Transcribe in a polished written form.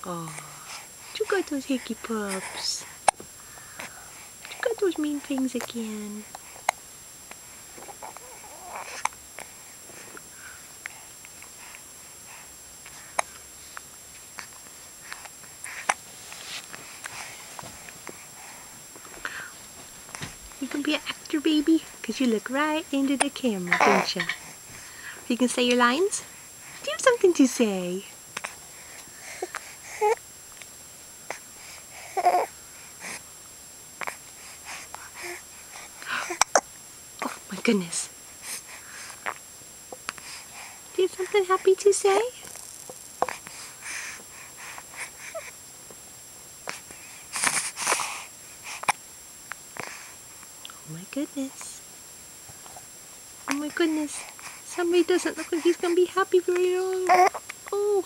Oh, you got those hickey pups. You got those mean things again. You can be an actor, baby, because you look right into the camera, don't you? You can say your lines? Do you have something to say? Oh my goodness. Do you have something happy to say? Oh my goodness. Oh my goodness. Somebody doesn't look like he's going to be happy very long. Oh.